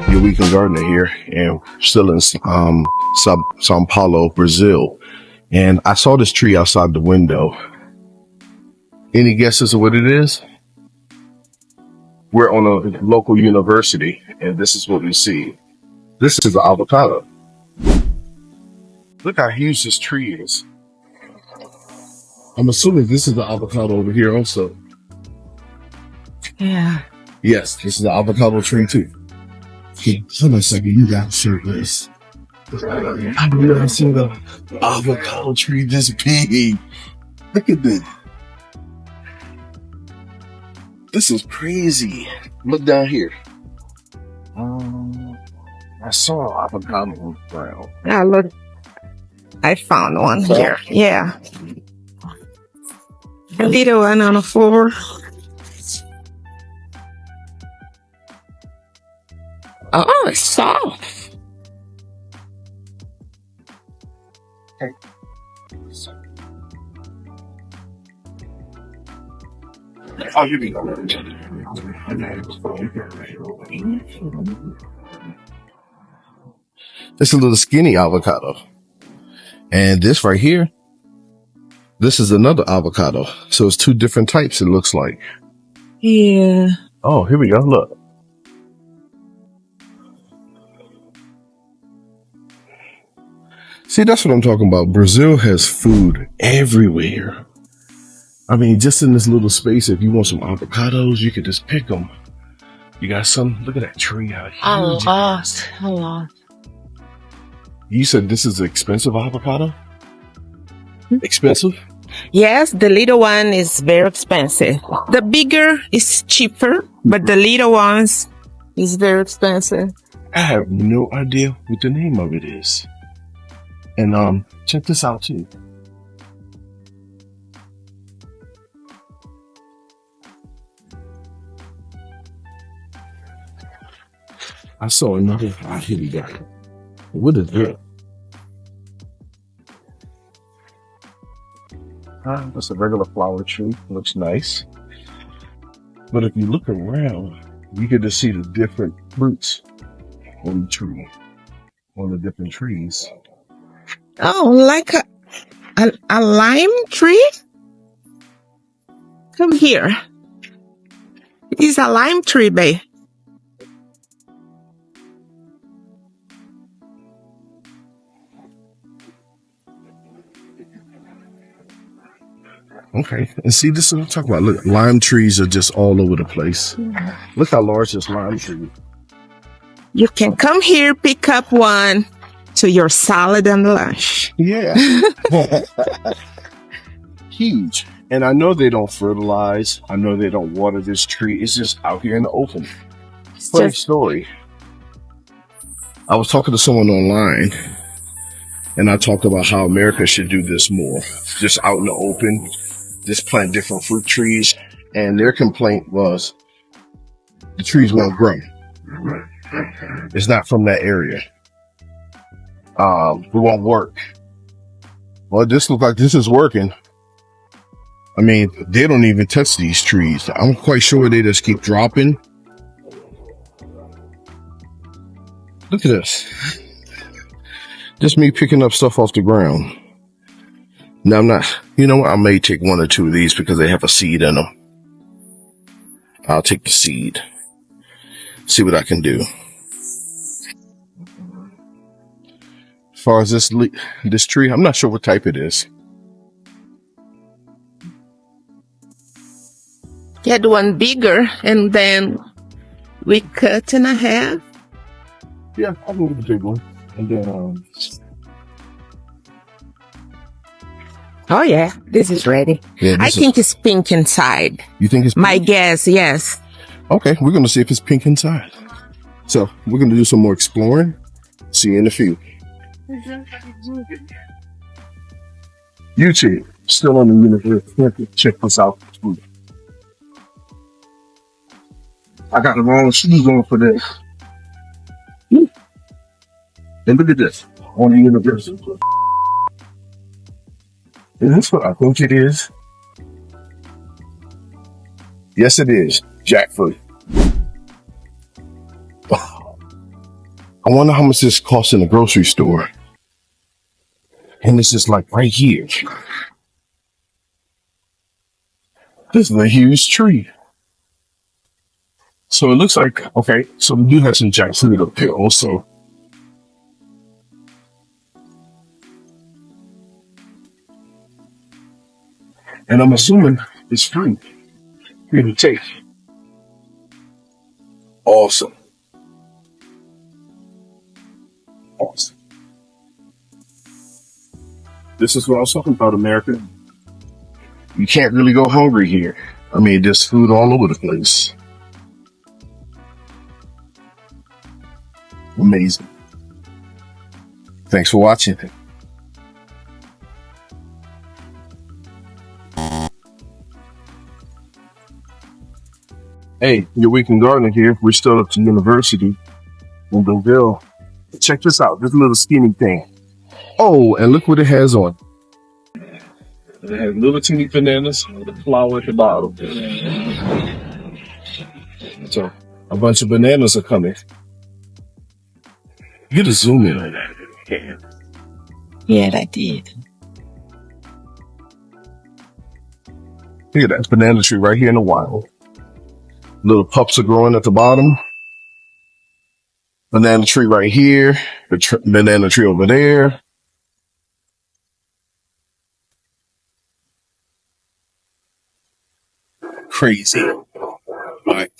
Your Weekend Gardener here, and still in Sao Paulo, Brazil. And I saw this tree outside the window. Any guesses of what it is? We're on a local university, and this is what we see. This is the avocado. Look how huge this tree is. I'm assuming this is the avocado over here also. Yeah. Yes, this is the avocado tree too. Hold on a second, you got to show this. I've never seen the avocado tree this big. Look at this. This is crazy. Look down here. I saw avocado on the ground. Yeah, look. I found one here. Yeah. A little one on the floor. Oh, it's soft. Oh, here we go. It's a little skinny avocado. And this right here, this is another avocado. So it's two different types, it looks like. Yeah. Oh, here we go. Look. See, that's what I'm talking about. Brazil has food everywhere. I mean, just in this little space, if you want some avocados, you could just pick them. You got some. Look at that tree out here. A lot. You said this is an expensive avocado? Expensive? Yes, the little one is very expensive. The bigger is cheaper, but the little ones is very expensive. I have no idea what the name of it is. And check this out too. I saw another. Here we go. What is that? That's a regular flower tree. Looks nice. But if you look around, you get to see the different fruits on the tree, on the different trees. Oh, like a lime tree? Come here. It's a lime tree, babe. Okay, and see, this is what I'm talking about. Look, lime trees are just all over the place. Look how large this lime tree is. You can come here, pick up one to your salad and lunch. Yeah. Huge. And I know they don't fertilize. I know they don't water this tree. It's just out here in the open. Funny story. I was talking to someone online, and I talked about how America should do this more. Just out in the open, just plant different fruit trees. And their complaint was the trees won't grow. It's not from that area. It won't work. Well, this looks like this is working. I mean, they don't even touch these trees. I'm quite sure they just keep dropping. Look at this. Just me picking up stuff off the ground. Now I'm not, you know what? I may take one or two of these because they have a seed in them. I'll take the seed. See what I can do. As far as this tree, I'm not sure what type it is. Get one bigger, and then we cut in half. Yeah, I'll go with the big one. And then, Oh yeah, this is ready. Yeah, I think it's pink inside. You think it's pink? My guess, yes. Okay, we're going to see if it's pink inside. So we're going to do some more exploring. See you in a few. YouTube, still on the university. Check this out. I got the wrong shoes on for this. And look at this on the university. Is this what I think it is? Yes, it is. Jackfruit. I wonder how much this costs in the grocery store. And this is like right here. This is a huge tree. So it looks like, okay, so we do have some jackfruit up here also. And I'm assuming it's free. Here to take. Awesome. Awesome. This is what I was talking about, America. You can't really go hungry here. I mean, there's food all over the place. Amazing. Thanks for watching. Hey, your weekend gardener here. We're still up to University in Belleville. Check this out, this little skinny thing. Oh, and look what it has on. It has little teeny bananas with a flower at the bottom. So a bunch of bananas are coming. You get to zoom in on that if you can. Yeah, I did. Look at that banana tree right here in the wild. Little pups are growing at the bottom. Banana tree right here. The banana tree over there. Crazy. All right.